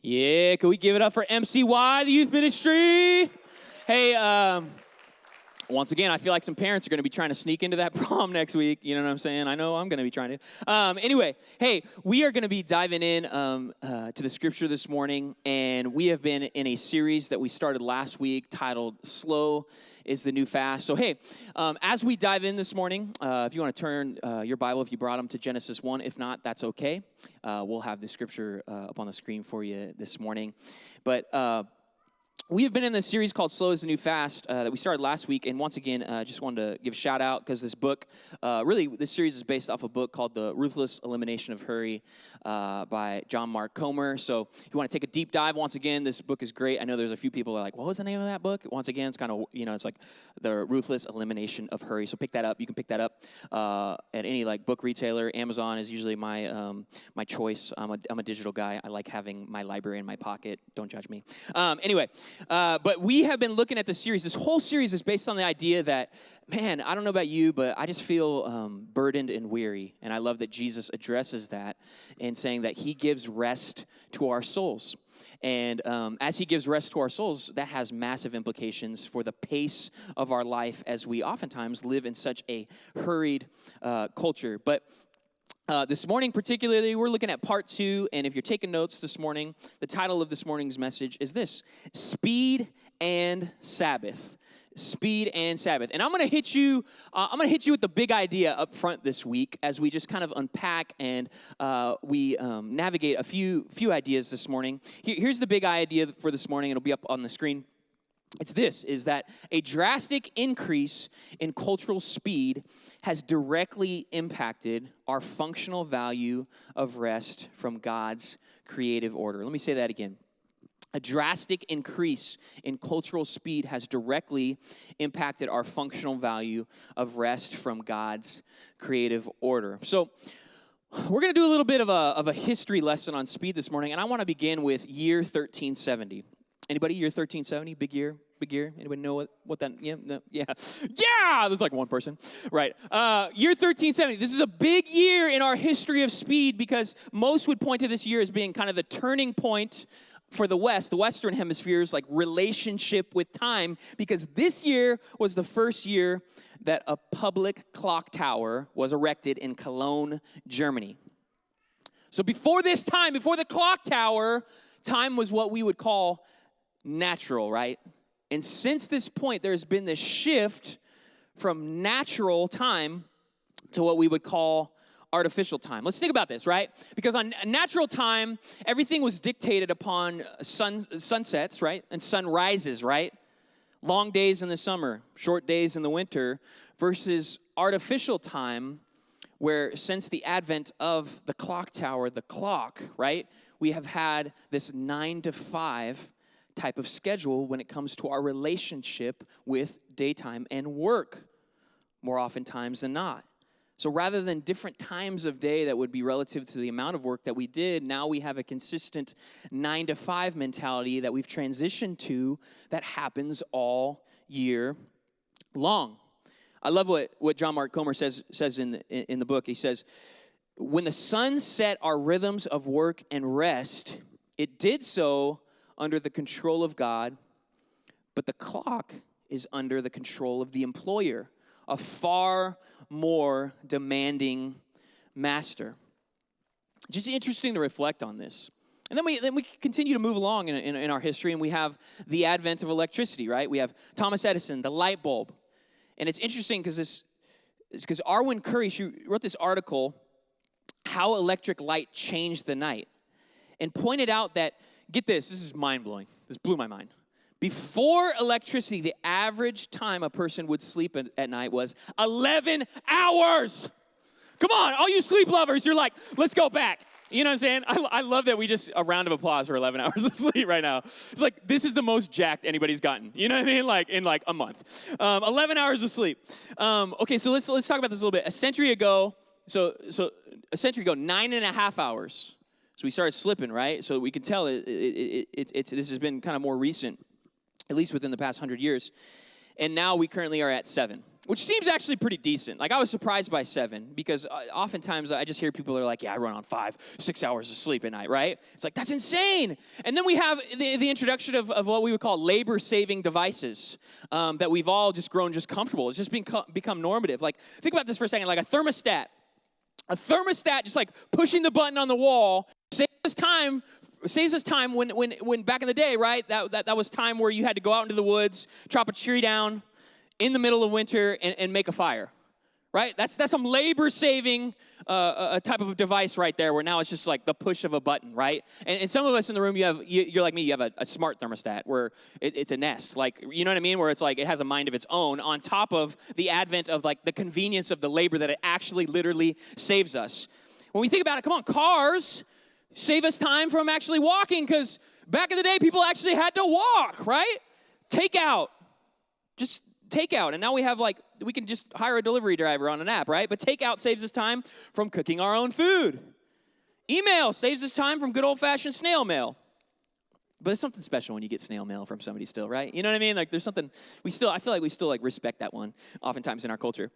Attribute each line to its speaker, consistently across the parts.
Speaker 1: Yeah, can we give it up for MCY, the youth ministry? Hey, once again, I feel like some parents are going to be trying to sneak into that prom next week. You know what I'm saying? I know I'm going to be trying to. Anyway, hey, we are going to be diving in to the scripture this morning, and we have been in a series that we started last week titled Slow is the New Fast. So, hey, as we dive in this morning, if you want to turn your Bible, if you brought them, to Genesis 1. If not, that's okay. We'll have the scripture up on the screen for you this morning. But we have been in this series called Slow is the New Fast that we started last week. And once again, just wanted to give a shout out because this book, really this series is based off a book called The Ruthless Elimination of Hurry by John Mark Comer. So if you want to take a deep dive, once again, this book is great. I know there's a few people that are like, what was the name of that book? Once again, it's kind of, it's like The Ruthless Elimination of Hurry. So pick that up. You can pick that up at any like book retailer. Amazon is usually my my choice. I'm a digital guy. I like having my library in my pocket. Don't judge me. Anyway. But we have been looking at this series. This whole series is based on the idea that, man, I don't know about you, but I just feel burdened and weary. And I love that Jesus addresses that in saying that he gives rest to our souls. And as he gives rest to our souls, that has massive implications for the pace of our life as we oftentimes live in such a hurried culture. But this morning particularly, we're looking at part 2, and if you're taking notes this morning, the title of this morning's message is this: Speed and Sabbath. Speed and Sabbath. And I'm going to hit you with the big idea up front this week as we just kind of unpack and we navigate a few ideas this morning. Here's the big idea for this morning. It'll be up on the screen. It's this, is that a drastic increase in cultural speed has directly impacted our functional value of rest from God's creative order. Let me say that again. A drastic increase in cultural speed has directly impacted our functional value of rest from God's creative order. So we're going to do a little bit of a history lesson on speed this morning, and I want to begin with year 1370. Anybody? Year 1370, big year? Big year? Anybody know what that, yeah, no, yeah. Yeah, there's like one person. Right. Year 1370, this is a big year in our history of speed because most would point to this year as being kind of the turning point for the West, the Western Hemisphere's like relationship with time, because this year was the first year that a public clock tower was erected in Cologne, Germany. So before this time, before the clock tower, time was what we would call natural, right? And since this point, there's been this shift from natural time to what we would call artificial time. Let's think about this, right? Because on natural time, everything was dictated upon sunsets, right? And sunrises, right? Long days in the summer, short days in the winter, versus artificial time, where since the advent of the clock tower, the clock, right? We have had this 9 to 5 type of schedule when it comes to our relationship with daytime and work, more oftentimes than not. So rather than different times of day that would be relative to the amount of work that we did, now we have a consistent 9 to 5 mentality that we've transitioned to that happens all year long. I love what John Mark Comer says in the book. He says, when the sun set our rhythms of work and rest, it did so under the control of God, but the clock is under the control of the employer, a far more demanding master. Just interesting to reflect on this. And then we continue to move along in our history, and we have the advent of electricity, right? We have Thomas Edison, the light bulb. And it's interesting because Arwen Curry, she wrote this article, How Electric Light Changed the Night, and pointed out that, get this is mind-blowing. This blew my mind. Before electricity, the average time a person would sleep at night was 11 hours. Come on, all you sleep lovers, you're like, let's go back. You know what I'm saying? I love that we just, a round of applause for 11 hours of sleep right now. It's like, this is the most jacked anybody's gotten. You know what I mean? Like, in like a month. 11 hours of sleep. Okay, so let's talk about this a little bit. A century ago, 9.5 hours. So we started slipping, right? So we can tell this has been kind of more recent, at least within the past 100 years. And now we currently are at 7. which seems actually pretty decent. Like, I was surprised by 7 because oftentimes I just hear people are like, yeah, I run on 5-6 hours of sleep at night, right? It's like, that's insane. And then we have the introduction of what we would call labor-saving devices that we've all just grown just comfortable. It's just become normative. Like, think about this for a second, like a thermostat. A thermostat, just like pushing the button on the wall, saves us time when back in the day, right? That was time where you had to go out into the woods, chop a tree down in the middle of winter and make a fire, right? That's some labor-saving type of device right there, where now it's just like the push of a button, right? And some of us in the room, you're like me, you have a smart thermostat where it's a Nest, like, you know what I mean? Where it's like it has a mind of its own on top of the advent of like the convenience of the labor that it actually literally saves us. When we think about it, come on, cars save us time from actually walking, because back in the day, people actually had to walk, right? Takeout. Just takeout. And now we can just hire a delivery driver on an app, right? But takeout saves us time from cooking our own food. Email saves us time from good old-fashioned snail mail. But it's something special when you get snail mail from somebody still, right? You know what I mean? Like, there's something, I feel like we still like respect that one oftentimes in our culture.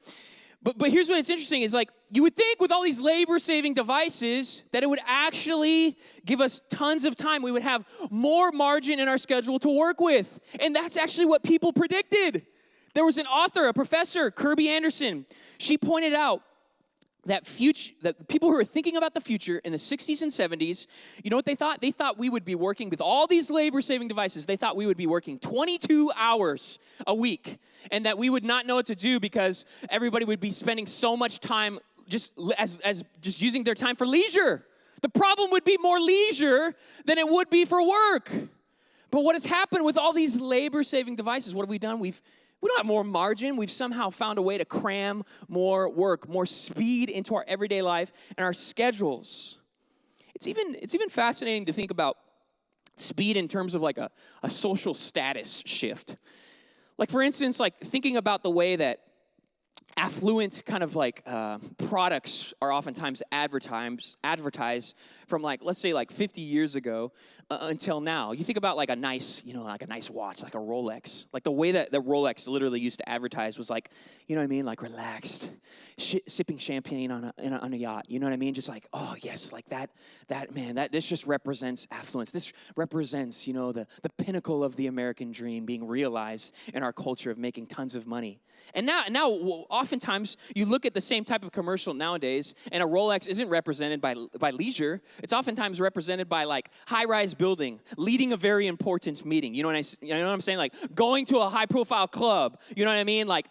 Speaker 1: But here's what's interesting is, like, you would think with all these labor-saving devices that it would actually give us tons of time. We would have more margin in our schedule to work with. And that's actually what people predicted. There was an author, a professor, Kirby Anderson. She pointed out that people who were thinking about the future in the 60s and 70s, you know what they thought? They thought we would be working with all these labor-saving devices. They thought we would be working 22 hours a week, and that we would not know what to do because everybody would be spending so much time just using their time for leisure. The problem would be more leisure than it would be for work. But what has happened with all these labor-saving devices? What have we done? We don't have more margin. We've somehow found a way to cram more work, more speed into our everyday life and our schedules. It's even fascinating to think about speed in terms of like a social status shift. Like, for instance, like thinking about the way that affluent kind of like products are oftentimes advertised from, like, let's say like 50 years ago until now. You think about like a nice watch, like a Rolex. Like the way that the Rolex literally used to advertise was like, you know what I mean, like relaxed, sipping champagne on a yacht. You know what I mean? Just like, oh yes, like that this just represents affluence. This represents, you know, the pinnacle of the American dream being realized in our culture of making tons of money. And now, oftentimes, you look at the same type of commercial nowadays, and a Rolex isn't represented by leisure. It's oftentimes represented by, like, high-rise building, leading a very important meeting. You know what I'm saying? Like, going to a high-profile club. You know what I mean? Like,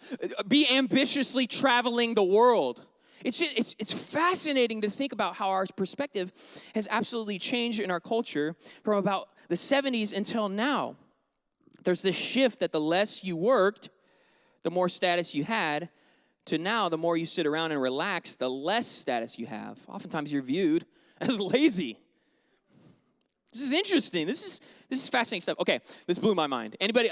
Speaker 1: be ambitiously traveling the world. It's fascinating to think about how our perspective has absolutely changed in our culture from about the 70s until now. There's this shift that the less you worked, the more status you had, to now the more you sit around and relax, the less status you have. Oftentimes you're viewed as lazy. This is interesting. This is fascinating stuff. Okay, this blew my mind. Anybody,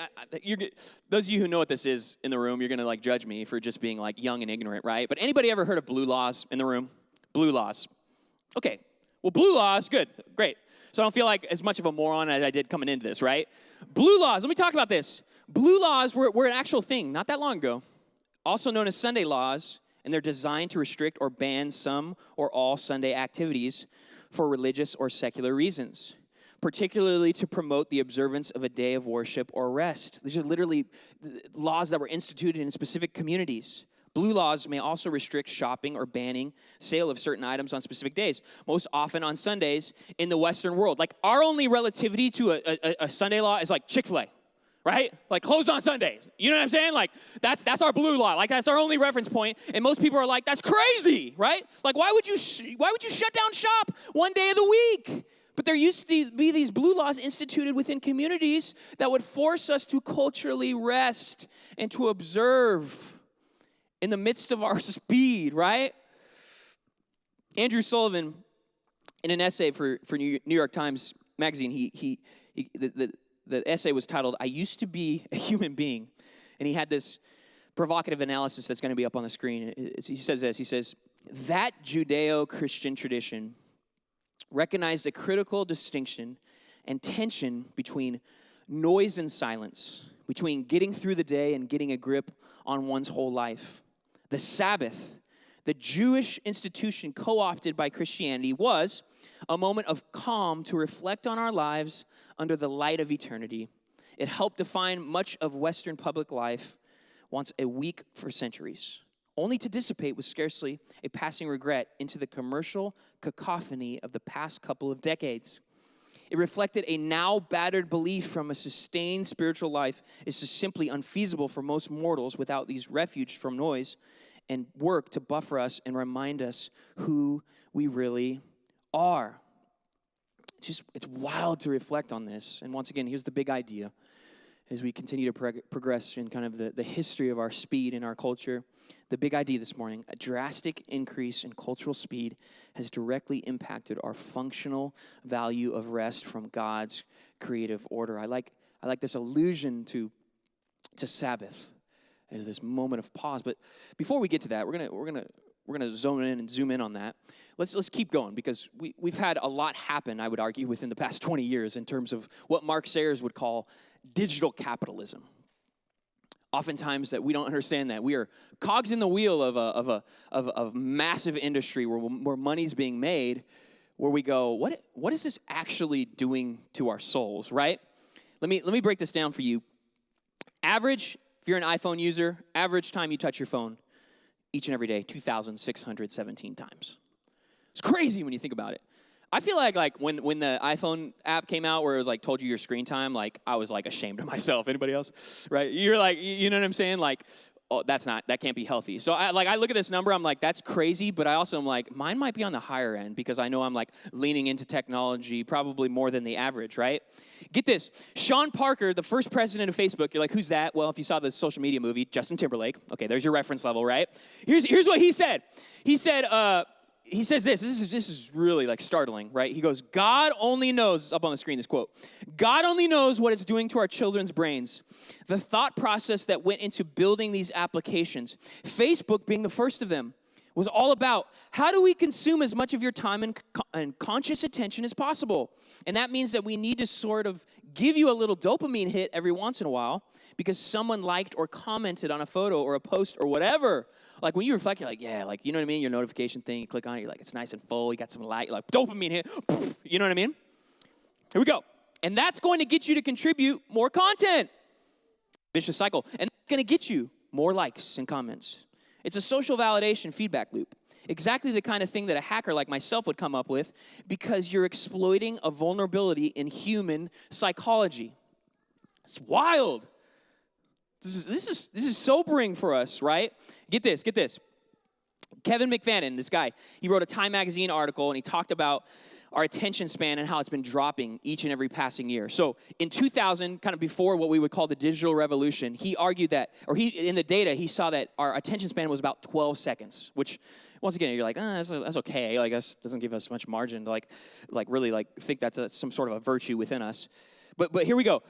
Speaker 1: those of you who know what this is in the room, you're going to like judge me for just being like young and ignorant, right? But anybody ever heard of blue laws in the room? Blue laws. Okay, well, blue laws, good, great. So I don't feel like as much of a moron as I did coming into this, right? Blue laws, let me talk about this. Blue laws were an actual thing not that long ago, also known as Sunday laws, and they're designed to restrict or ban some or all Sunday activities for religious or secular reasons, particularly to promote the observance of a day of worship or rest. These are literally laws that were instituted in specific communities. Blue laws may also restrict shopping or banning sale of certain items on specific days, most often on Sundays in the Western world. Like, our only relativity to a Sunday law is like Chick-fil-A. Right? Like, closed on Sundays. You know what I'm saying? Like, that's our blue law. Like, that's our only reference point. And most people are like, that's crazy, right? Like, why would you shut down shop one day of the week? But there used to be these blue laws instituted within communities that would force us to culturally rest and to observe in the midst of our speed, right? Andrew Sullivan, in an essay for New York Times Magazine, the essay was titled, "I Used to Be a Human Being." And he had this provocative analysis that's going to be up on the screen. He says this, he says, that Judeo-Christian tradition recognized a critical distinction and tension between noise and silence, between getting through the day and getting a grip on one's whole life. The Sabbath, the Jewish institution co-opted by Christianity, was a moment of calm to reflect on our lives under the light of eternity. It helped define much of Western public life, once a week for centuries, only to dissipate with scarcely a passing regret into the commercial cacophony of the past couple of decades. It reflected a now battered belief from a sustained spiritual life is just simply unfeasible for most mortals without these refuge from noise and work to buffer us and remind us who we really are. It's wild to reflect on this. And once again, here's the big idea as we continue to progress in kind of the history of our speed in our culture. The big idea this morning: a drastic increase in cultural speed has directly impacted our functional value of rest from God's creative order. I like this allusion to Sabbath as this moment of pause. But before we get to that, we're gonna zoom in on that. Let's keep going, because we've had a lot happen, I would argue, within the past 20 years in terms of what Mark Sayers would call digital capitalism. Oftentimes that we don't understand that we are cogs in the wheel of a massive industry where money's being made, where we go, what is this actually doing to our souls, right? Let me break this down for you. Average, if you're an iPhone user, average time you touch your phone each and every day, 2,617 times. It's crazy when you think about it. I feel like when the iPhone app came out where it was like told you your screen time, like I was like ashamed of myself. Anybody else? Right? You're like, you know what I'm saying? Like, oh, that can't be healthy. So I look at this number, I'm like, that's crazy, but I also am like, mine might be on the higher end because I know I'm like leaning into technology probably more than the average, right? Get this, Sean Parker, the first president of Facebook, you're like, who's that? Well, if you saw the social media movie, Justin Timberlake. Okay, there's your reference level, right? Here's what he said. He says this is really like startling, right? He goes, God only knows, up on the screen, this quote, God only knows what it's doing to our children's brains. The thought process that went into building these applications, Facebook being the first of them, was all about how do we consume as much of your time and conscious attention as possible? And that means that we need to sort of give you a little dopamine hit every once in a while because someone liked or commented on a photo or a post or whatever. Like when you reflect, you're like, yeah, like, you know what I mean? Your notification thing, you click on it, you're like, it's nice and full, you got some light, you're like, dopamine hit, you know what I mean? Here we go. And that's going to get you to contribute more content. Vicious cycle. And that's going to get you more likes and comments. It's a social validation feedback loop. Exactly the kind of thing that a hacker like myself would come up with because you're exploiting a vulnerability in human psychology. It's wild. This is sobering for us, right? Get this. Kevin McFadden, this guy, he wrote a Time magazine article and he talked about our attention span and how it's been dropping each and every passing year. So in 2000, kind of before what we would call the digital revolution, he argued that, in the data, he saw that our attention span was about 12 seconds, which, once again, you're like, that's okay. Like, that doesn't give us much margin to really think that's some sort of a virtue within us. But here we go.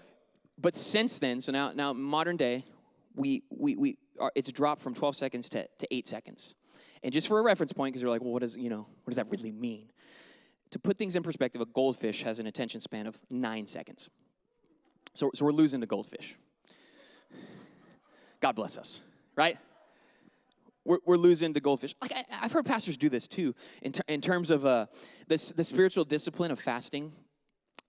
Speaker 1: But since then, so now modern day, it's dropped from 12 seconds to 8 seconds. And just for a reference point, because you're like, well, what does that really mean? To put things in perspective, a goldfish has an attention span of 9 seconds. So we're losing to goldfish. God bless us, right? We're losing to goldfish. Like I've heard pastors do this too, in terms of the spiritual discipline of fasting.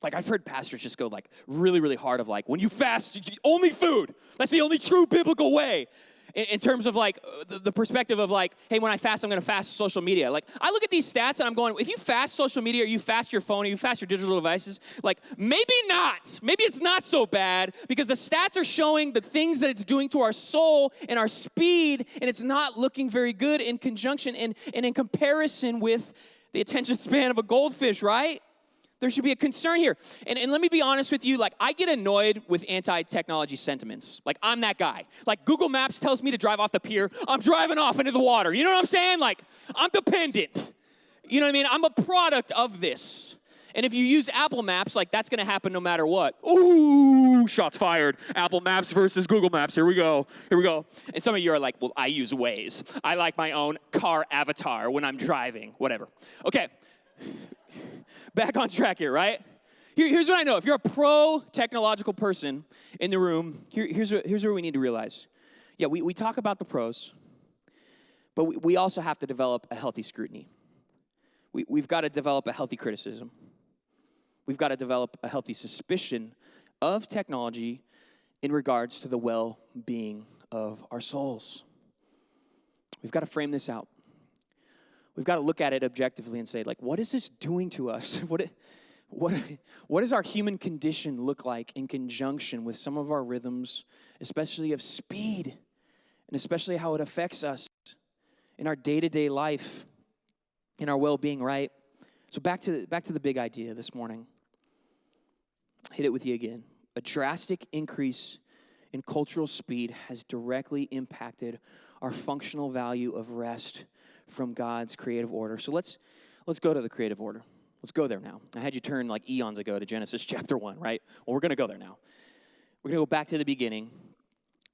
Speaker 1: Like I've heard pastors just go like really, really hard of like, when you fast, only food. That's the only true biblical way. In terms of like the perspective of like, hey, when I fast, I'm going to fast social media. Like I look at these stats and I'm going, if you fast social media or you fast your phone or you fast your digital devices, like maybe not. Maybe it's not so bad because the stats are showing the things that it's doing to our soul and our speed, and it's not looking very good in conjunction and in comparison with the attention span of a goldfish, right? There should be a concern here. And let me be honest with you, like I get annoyed with anti-technology sentiments. Like I'm that guy. Like Google Maps tells me to drive off the pier, I'm driving off into the water. You know what I'm saying? Like I'm dependent. You know what I mean? I'm a product of this. And if you use Apple Maps, like that's going to happen no matter what. Ooh, shots fired. Apple Maps versus Google Maps. Here we go. And some of you are like, well, I use Waze. I like my own car avatar when I'm driving, whatever. Okay. Back on track here, right? Here's what I know. If you're a pro-technological person in the room, here's what we need to realize. Yeah, we talk about the pros, but we also have to develop a healthy scrutiny. We've got to develop a healthy criticism. We've got to develop a healthy suspicion of technology in regards to the well-being of our souls. We've got to frame this out. We've got to look at it objectively and say, like, what is this doing to us? What does our human condition look like in conjunction with some of our rhythms, especially of speed, and especially how it affects us in our day-to-day life, in our well-being, right? So back to the big idea this morning. Hit it with you again. A drastic increase in cultural speed has directly impacted our functional value of rest from God's creative order. So let's go to the creative order. Let's go there now. I had you turn like eons ago to Genesis chapter 1, right? Well, we're going to go there now. We're going to go back to the beginning,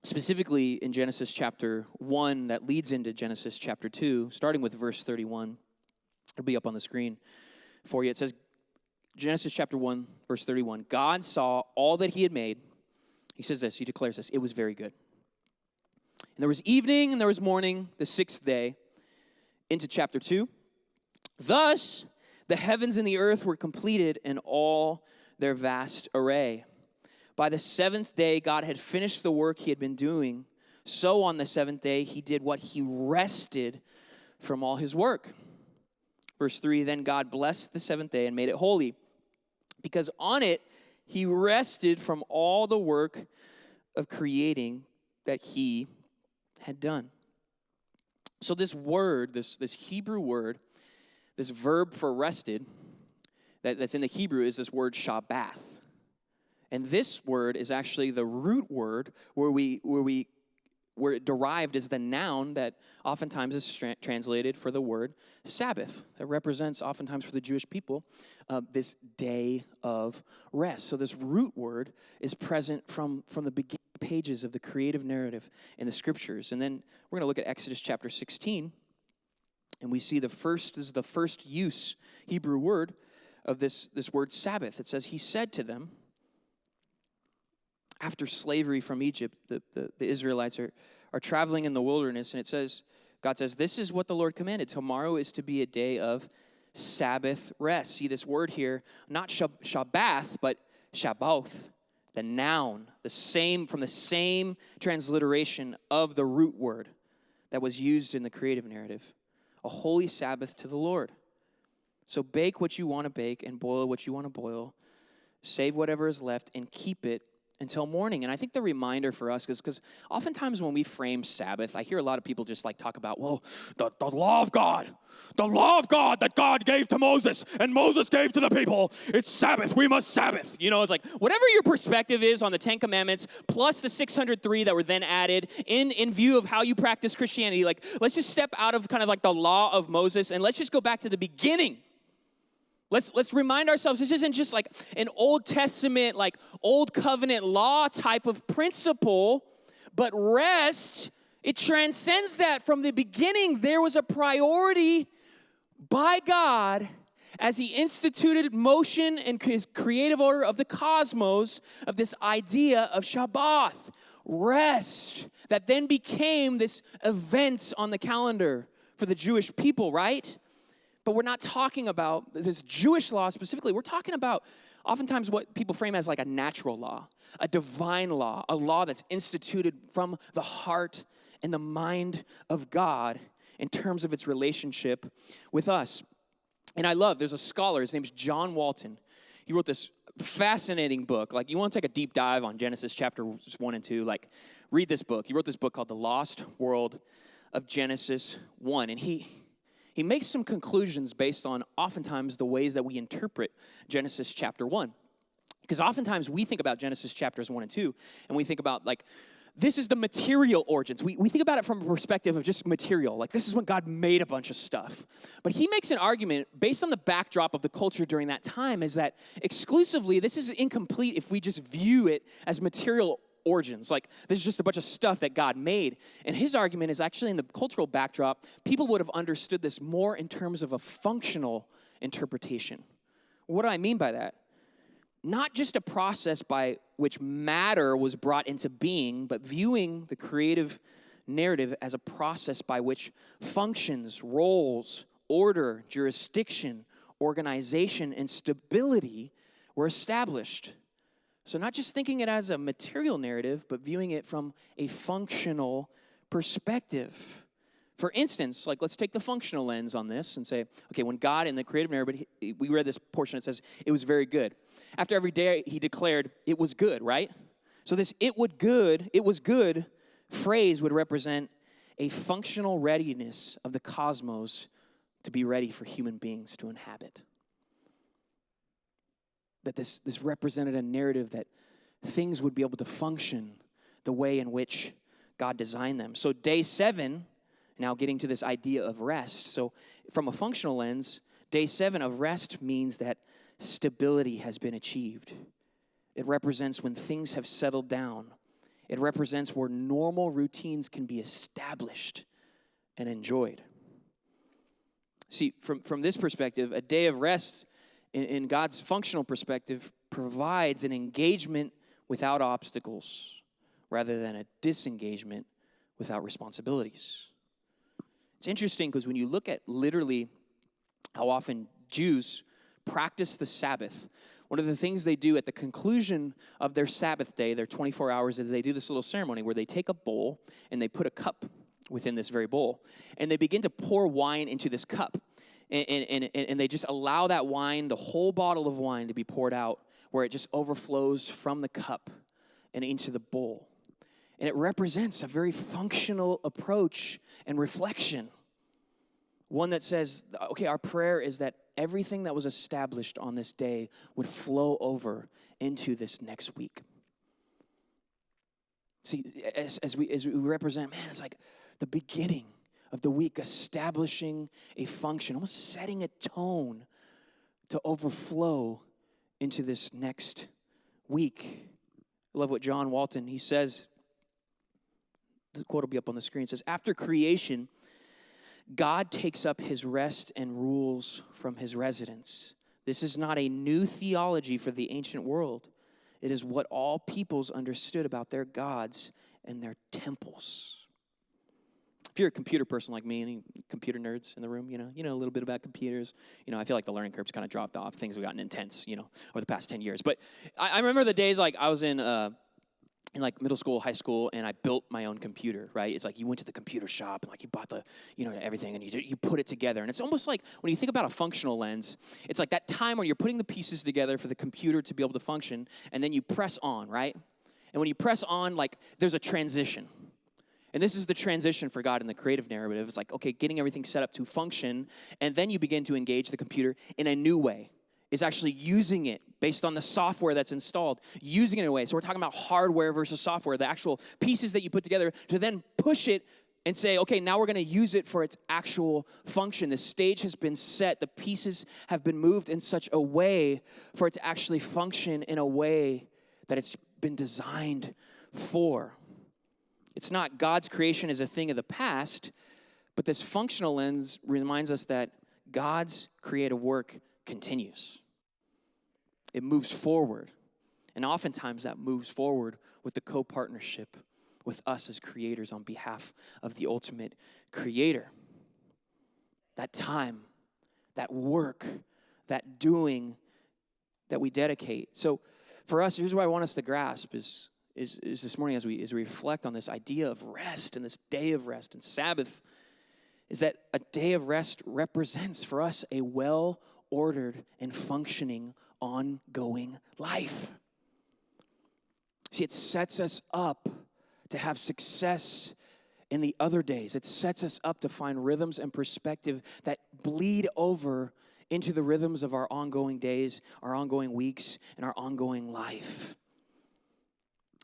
Speaker 1: specifically in Genesis chapter 1 that leads into Genesis chapter 2, starting with verse 31. It'll be up on the screen for you. It says, Genesis chapter 1, verse 31, God saw all that he had made. He says this, he declares this, it was very good. And there was evening and there was morning, the sixth day, into chapter 2. Thus, the heavens and the earth were completed in all their vast array. By the seventh day, God had finished the work he had been doing. So on the seventh day, he did what he rested from all his work. Verse 3, then God blessed the seventh day and made it holy, because on it he rested from all the work of creating that he had done. So this word, this Hebrew word, this verb for rested, that's in the Hebrew is this word Sabbath. And this word is actually the root word where it derived is the noun that oftentimes is translated for the word Sabbath. That represents oftentimes for the Jewish people this day of rest. So this root word is present from the beginning pages of the creative narrative in the scriptures. And then we're going to look at Exodus chapter 16. And we see this is the first use, Hebrew word, of this word Sabbath. It says, he said to them, after slavery from Egypt, the Israelites are traveling in the wilderness, and it says, God says, this is what the Lord commanded. Tomorrow is to be a day of Sabbath rest. See this word here, not Shabbath, but Shabboth, the noun, from the same transliteration of the root word that was used in the creative narrative. A holy Sabbath to the Lord. So bake what you want to bake and boil what you want to boil. Save whatever is left and keep it until morning. And I think the reminder for us, because oftentimes when we frame Sabbath, I hear a lot of people just like talk about, well, the law of God that God gave to Moses and Moses gave to the people. It's Sabbath. We must Sabbath. You know, it's like whatever your perspective is on the Ten Commandments plus the 603 that were then added in view of how you practice Christianity, like let's just step out of kind of like the law of Moses and let's just go back to the beginning. Let's remind ourselves, this isn't just like an Old Testament, like Old Covenant law type of principle, but rest, it transcends that. From the beginning, there was a priority by God as he instituted motion and his creative order of the cosmos of this idea of Shabbat, rest, that then became this event on the calendar for the Jewish people, right? But we're not talking about this Jewish law specifically. We're talking about oftentimes what people frame as like a natural law, a divine law, a law that's instituted from the heart and the mind of God in terms of its relationship with us. And I love, there's a scholar, his name's John Walton. He wrote this fascinating book. Like, you want to take a deep dive on Genesis chapter 1 and 2, like, read this book. He wrote this book called The Lost World of Genesis 1. And he makes some conclusions based on oftentimes the ways that we interpret Genesis chapter 1. Because oftentimes we think about Genesis chapters 1 and 2, and we think about, like, this is the material origins. We think about it from a perspective of just material. Like, this is when God made a bunch of stuff. But he makes an argument based on the backdrop of the culture during that time is that exclusively this is incomplete if we just view it as material origins. Like, this is just a bunch of stuff that God made. And his argument is actually in the cultural backdrop, people would have understood this more in terms of a functional interpretation. What do I mean by that? not just a process by which matter was brought into being, but viewing the creative narrative as a process by which functions, roles, order, jurisdiction, organization, and stability were established. So not just thinking it as a material narrative, but viewing it from a functional perspective. For instance, like let's take the functional lens on this and say, okay, when God in the creative narrative, we read this portion that says, it was very good. After every day, he declared, it was good, right? So this it was good phrase would represent a functional readiness of the cosmos to be ready for human beings to inhabit. That this represented a narrative that things would be able to function the way in which God designed them. So day 7, now getting to this idea of rest. So from a functional lens, day 7 of rest means that stability has been achieved. It represents when things have settled down. It represents where normal routines can be established and enjoyed. See, from this perspective, a day of rest in God's functional perspective provides an engagement without obstacles rather than a disengagement without responsibilities. It's interesting because when you look at literally how often Jews practice the Sabbath, one of the things they do at the conclusion of their Sabbath day, their 24 hours, is they do this little ceremony where they take a bowl and they put a cup within this very bowl, and they begin to pour wine into this cup. And they just allow that wine, the whole bottle of wine, to be poured out where it just overflows from the cup and into the bowl. And it represents a very functional approach and reflection. One that says, okay, our prayer is that everything that was established on this day would flow over into this next week. See, as we represent, man, it's like the beginning of the week, establishing a function, almost setting a tone to overflow into this next week. I love what John Walton, he says, the quote will be up on the screen. It says, after creation, God takes up his rest and rules from his residence. This is not a new theology for the ancient world. It is what all peoples understood about their gods and their temples. If you're a computer person like me, any computer nerds in the room, you know a little bit about computers. I feel like the learning curve's kind of dropped off. Things have gotten intense, over the past 10 years. But I remember the days like I was in like middle school, high school, and I built my own computer, right? It's like you went to the computer shop and like you bought the, everything, and you put it together. And it's almost like when you think about a functional lens, it's like that time when you're putting the pieces together for the computer to be able to function, and then you press on, right? And when you press on, like there's a transition. And this is the transition for God in the creative narrative. It's like, okay, getting everything set up to function, and then you begin to engage the computer in a new way. Is actually using it based on the software that's installed, using it in a way. So we're talking about hardware versus software, the actual pieces that you put together to then push it and say, okay, now we're going to use it for its actual function. The stage has been set. The pieces have been moved in such a way for it to actually function in a way that it's been designed for. It's not God's creation as a thing of the past, but this functional lens reminds us that God's creative work continues. It moves forward. And oftentimes that moves forward with the co-partnership with us as creators on behalf of the ultimate creator. That time, that work, that doing that we dedicate. So for us, here's what I want us to grasp is this morning as we reflect on this idea of rest and this day of rest and Sabbath, is that a day of rest represents for us a well-ordered and functioning ongoing life. See, it sets us up to have success in the other days. It sets us up to find rhythms and perspective that bleed over into the rhythms of our ongoing days, our ongoing weeks, and our ongoing life.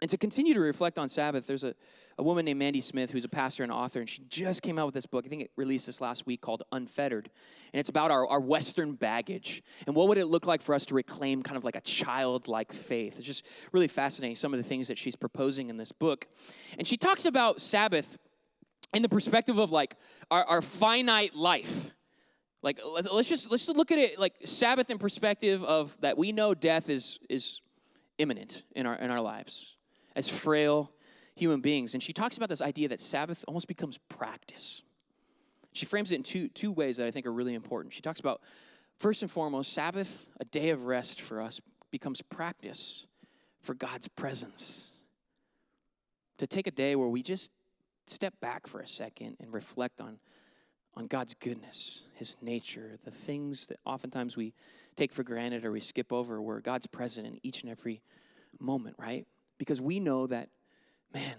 Speaker 1: And to continue to reflect on Sabbath, there's a woman named Mandy Smith who's a pastor and author, and she just came out with this book. I think it released this last week called Unfettered. And it's about our Western baggage. And what would it look like for us to reclaim kind of like a childlike faith? It's just really fascinating, some of the things that she's proposing in this book. And she talks about Sabbath in the perspective of like our finite life. Like, let's just look at it like Sabbath in perspective of that we know death is imminent in our lives as frail human beings. And she talks about this idea that Sabbath almost becomes practice. She frames it in two ways that I think are really important. She talks about, first and foremost, Sabbath, a day of rest for us, becomes practice for God's presence. To take a day where we just step back for a second and reflect on God's goodness, his nature, the things that oftentimes we take for granted or we skip over, where God's present in each and every moment, right? Because we know that, man,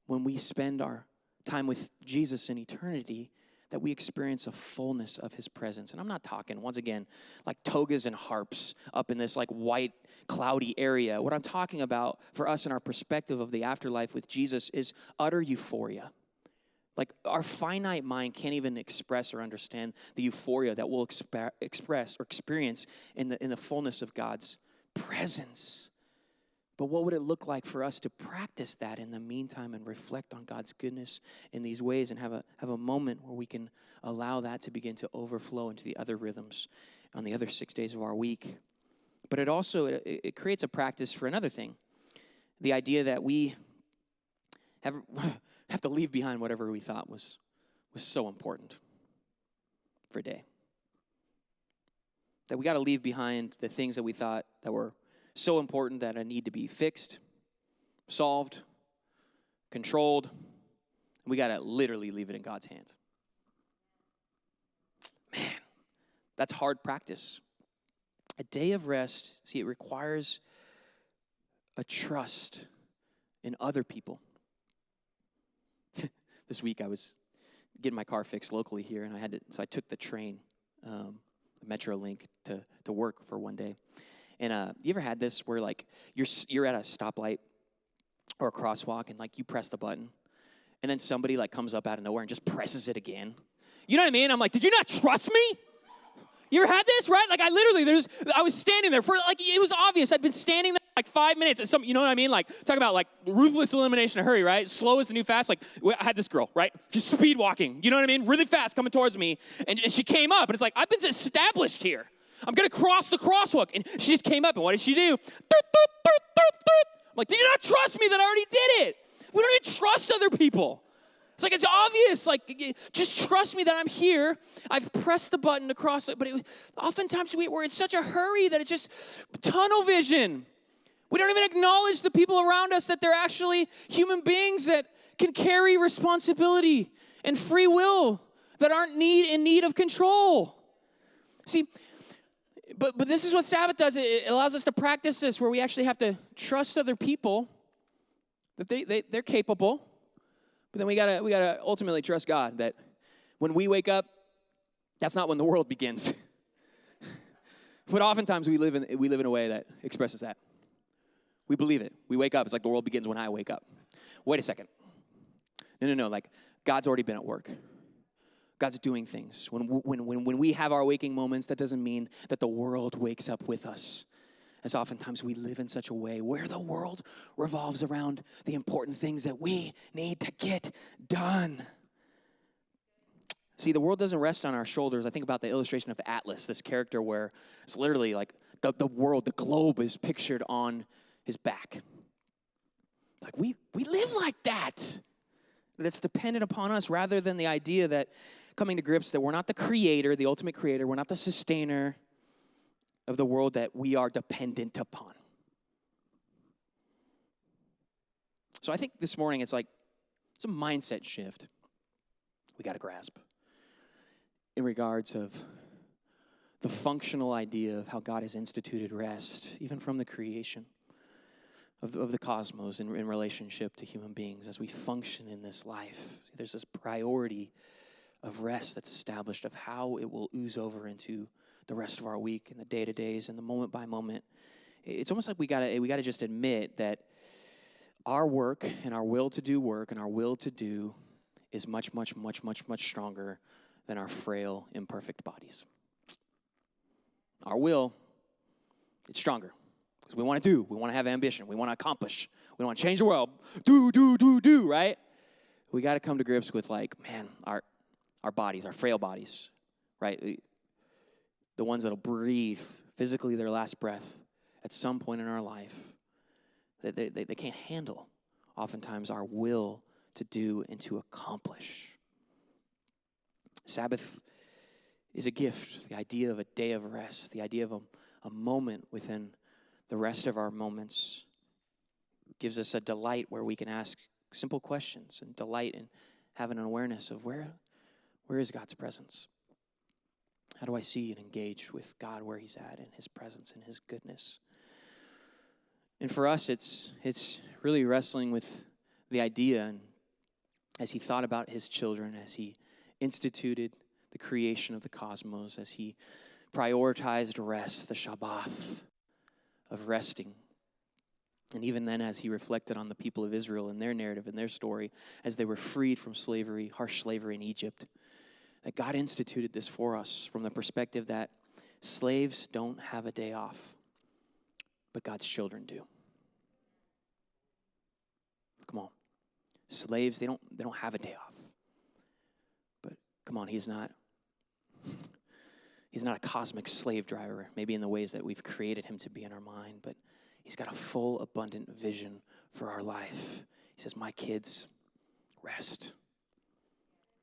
Speaker 1: when we spend our time with Jesus in eternity, that we experience a fullness of his presence. And I'm not talking, once again, like togas and harps up in this like white, cloudy area. What I'm talking about for us in our perspective of the afterlife with Jesus is utter euphoria. Like our finite mind can't even express or understand the euphoria that we'll express or experience in the fullness of God's presence. But what would it look like for us to practice that in the meantime and reflect on God's goodness in these ways and have a moment where we can allow that to begin to overflow into the other rhythms on the other 6 days of our week? But it also it creates a practice for another thing, the idea that we have to leave behind whatever we thought was so important for a day. That we got to leave behind the things that we thought that were so important that I need to be fixed, solved, controlled. And we got to literally leave it in God's hands. Man, that's hard practice. A day of rest, see, it requires a trust in other people. This week I was getting my car fixed locally here, and I took the train, the Metrolink, to work for one day. And you ever had this where like you're at a stoplight or a crosswalk and like you press the button and then somebody like comes up out of nowhere and just presses it again? You know what I mean? I'm like, did you not trust me? You ever had this, right? Like I was standing there for like, it was obvious. I'd been standing there like 5 minutes and you know what I mean? Like talk about like ruthless elimination of hurry, right? Slow is the new fast. Like I had this girl, right? Just speed walking. You know what I mean? Really fast coming towards me. And she came up and it's like, I've been established here. I'm going to cross the crosswalk. And she just came up, and what did she do? I'm like, do you not trust me that I already did it? We don't even trust other people. It's like, it's obvious. Like, just trust me that I'm here. I've pressed the button to cross it. But oftentimes we're in such a hurry that it's just tunnel vision. We don't even acknowledge the people around us, that they're actually human beings that can carry responsibility and free will, that aren't in need of control. See, But this is what Sabbath does. It allows us to practice this, where we actually have to trust other people, that they're capable. But then we gotta ultimately trust God, that when we wake up, that's not when the world begins. But oftentimes we live in a way that expresses that. We believe it. We wake up. It's like the world begins when I wake up. Wait a second. No. Like God's already been at work. God's doing things. When we have our waking moments, that doesn't mean that the world wakes up with us. As oftentimes we live in such a way where the world revolves around the important things that we need to get done. See, the world doesn't rest on our shoulders. I think about the illustration of Atlas, this character where it's literally like the world, the globe is pictured on his back. Like we live like that. That's dependent upon us, rather than the idea that coming to grips that we're not the creator, the ultimate creator, we're not the sustainer of the world that we are dependent upon. So I think this morning it's a mindset shift we got to grasp in regards of the functional idea of how God has instituted rest, even from the creation of the cosmos in relationship to human beings as we function in this life. See, there's this priority of rest that's established, of how it will ooze over into the rest of our week and the day-to-days and the moment by moment. It's almost like we gotta just admit that our work and our will to do work and our will to do is much, much, much, much, much stronger than our frail, imperfect bodies. Our will, it's stronger. Because we want to do, we want to have ambition, we want to accomplish, we want to change the world. Do, right? We got to come to grips with our bodies, our frail bodies, right? the ones that'll breathe physically their last breath at some point in our life, that they can't handle oftentimes our will to do and to accomplish. Sabbath is a gift, the idea of a day of rest, the idea of a moment within the rest of our moments gives us a delight where we can ask simple questions and delight in having an awareness of where is God's presence? How do I see and engage with God where he's at in his presence and his goodness? And for us, it's really wrestling with the idea, and as he thought about his children, as he instituted the creation of the cosmos, as he prioritized rest, the Sabbath of resting. And even then, as he reflected on the people of Israel and their narrative and their story, as they were freed from slavery, harsh slavery in Egypt, that God instituted this for us from the perspective that slaves don't have a day off, but God's children do. Come on. Slaves, they don't have a day off. But come on, he's not a cosmic slave driver, maybe in the ways that we've created him to be in our mind, but he's got a full, abundant vision for our life. He says, my kids, rest.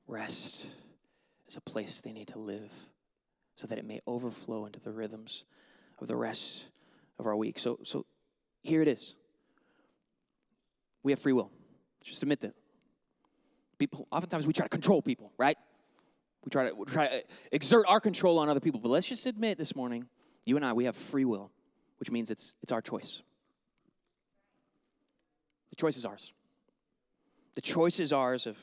Speaker 1: Rest is a place they need to live so that it may overflow into the rhythms of the rest of our week. So here it is. We have free will. Just admit that. People, oftentimes we try to control people, right? We try to exert our control on other people. But let's just admit this morning, you and I, we have free will, which means it's our choice. The choice is ours. The choice is ours of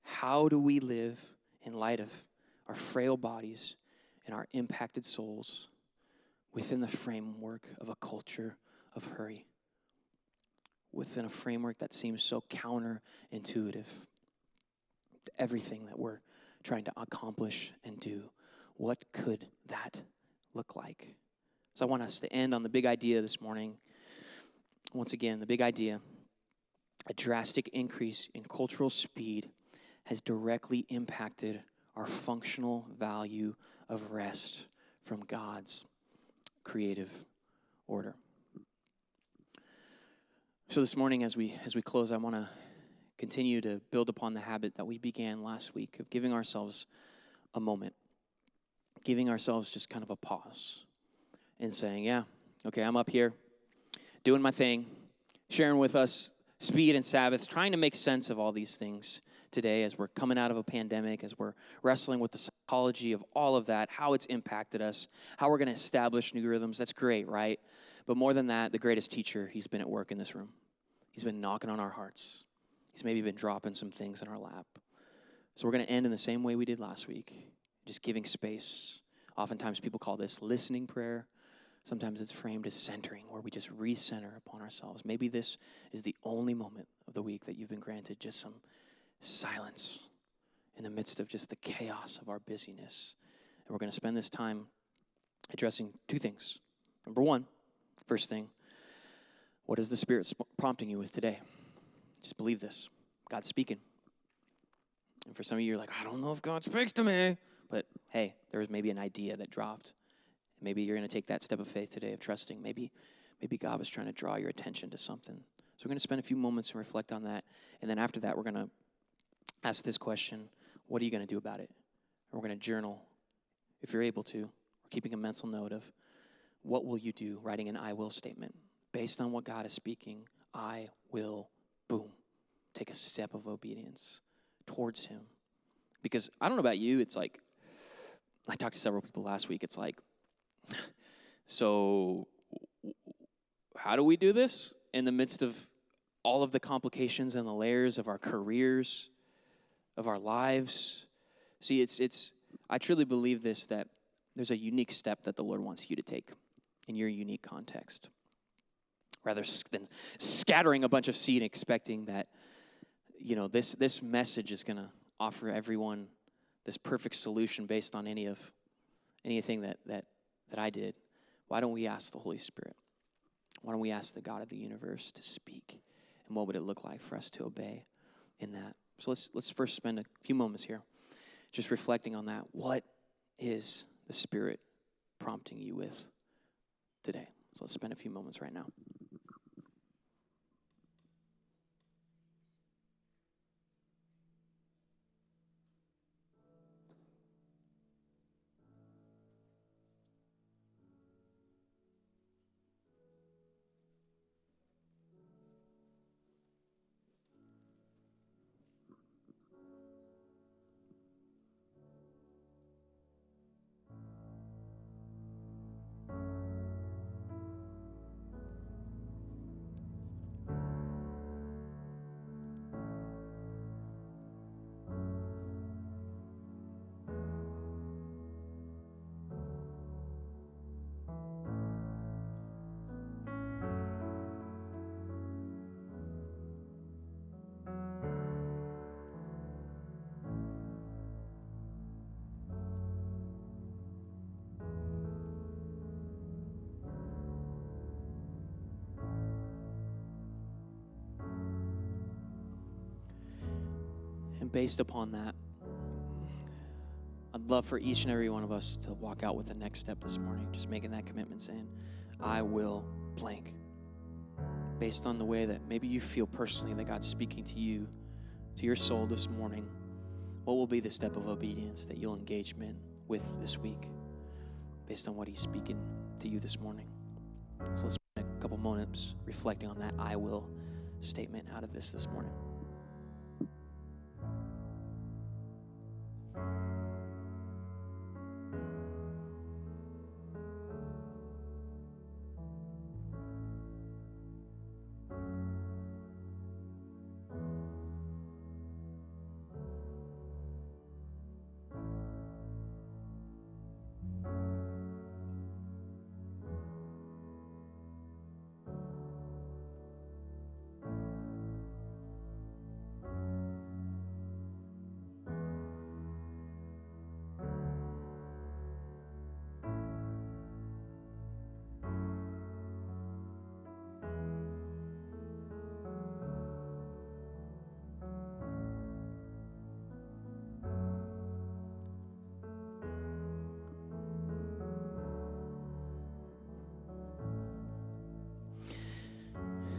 Speaker 1: how do we live in light of our frail bodies and our impacted souls within the framework of a culture of hurry, within a framework that seems so counterintuitive to everything that we're trying to accomplish and do. What could that look like? So I want us to end on the big idea this morning. Once again, the big idea, a drastic increase in cultural speed has directly impacted our functional value of rest from God's creative order. So this morning, as we close, I want to continue to build upon the habit that we began last week of giving ourselves a moment, giving ourselves just kind of a pause and saying, yeah, okay, I'm up here doing my thing, sharing with us speed and Sabbath, trying to make sense of all these things today as we're coming out of a pandemic, as we're wrestling with the psychology of all of that, how it's impacted us, how we're going to establish new rhythms. That's great, right? But more than that, the greatest teacher, he's been at work in this room. He's been knocking on our hearts. He's maybe been dropping some things in our lap. So we're going to end in the same way we did last week, just giving space. Oftentimes people call this listening prayer. Sometimes it's framed as centering, where we just recenter upon ourselves. Maybe this is the only moment of the week that you've been granted just some silence in the midst of just the chaos of our busyness. And we're going to spend this time addressing two things. Number one, first thing, what is the Spirit prompting you with today? Just believe this. God's speaking. And for some of you, you're like, I don't know if God speaks to me. But hey, there was maybe an idea that dropped. Maybe you're going to take that step of faith today of trusting. Maybe God was trying to draw your attention to something. So we're going to spend a few moments and reflect on that. And then after that, we're going to ask this question, what are you going to do about it? And we're going to journal, if you're able to, or keeping a mental note of what will you do, writing an I will statement. Based on what God is speaking, I will, boom, take a step of obedience towards him. Because I don't know about you, it's like, I talked to several people last week, it's like, so how do we do this in the midst of all of the complications and the layers of our careers, of our lives? See, I truly believe this, that there's a unique step that the Lord wants you to take in your unique context. Rather than scattering a bunch of seed expecting that, this message is going to offer everyone this perfect solution based on anything that I did. Why don't we ask the Holy Spirit? Why don't we ask the God of the universe to speak? And what would it look like for us to obey in that? So let's first spend a few moments here just reflecting on that. What is the Spirit prompting you with today? So let's spend a few moments right now. And based upon that, I'd love for each and every one of us to walk out with the next step this morning, just making that commitment, saying, I will blank. Based on the way that maybe you feel personally that God's speaking to you, to your soul this morning, what will be the step of obedience that you'll engage with this week based on what he's speaking to you this morning? So let's spend a couple moments reflecting on that I will statement out of this morning.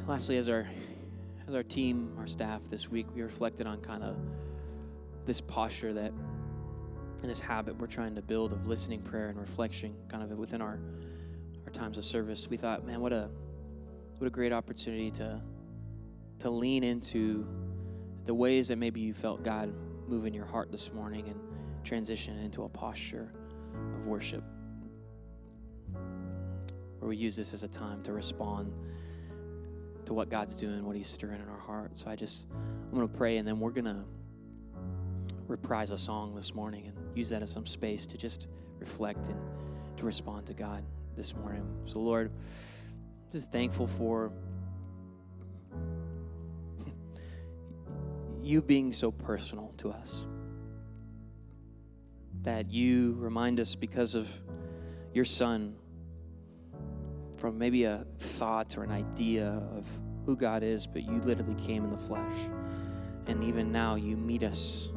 Speaker 1: Lastly, as our team, our staff this week, we reflected on kind of this posture that, and this habit we're trying to build of listening, prayer, and reflection kind of within our times of service. We thought, man, what a great opportunity to lean into the ways that maybe you felt God move in your heart this morning and transition into a posture of worship, where we use this as a time to respond to what God's doing, what he's stirring in our heart. So I'm going to pray, and then we're going to reprise a song this morning and use that as some space to just reflect and to respond to God this morning. So Lord, just thankful for you being so personal to us, that you remind us because of your Son from maybe a thought or an idea of who God is, but you literally came in the flesh. And even now you meet us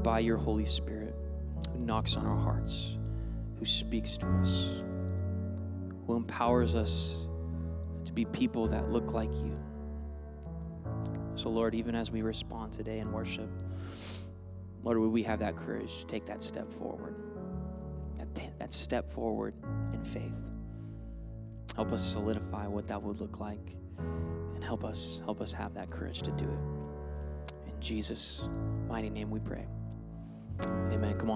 Speaker 1: by your Holy Spirit, who knocks on our hearts, who speaks to us, who empowers us to be people that look like you. So Lord, even as we respond today in worship, Lord, would we have that courage to take that step forward, that step forward in faith. Help us solidify what that would look like, and help us have that courage to do it. In Jesus' mighty name we pray. Amen. Come on.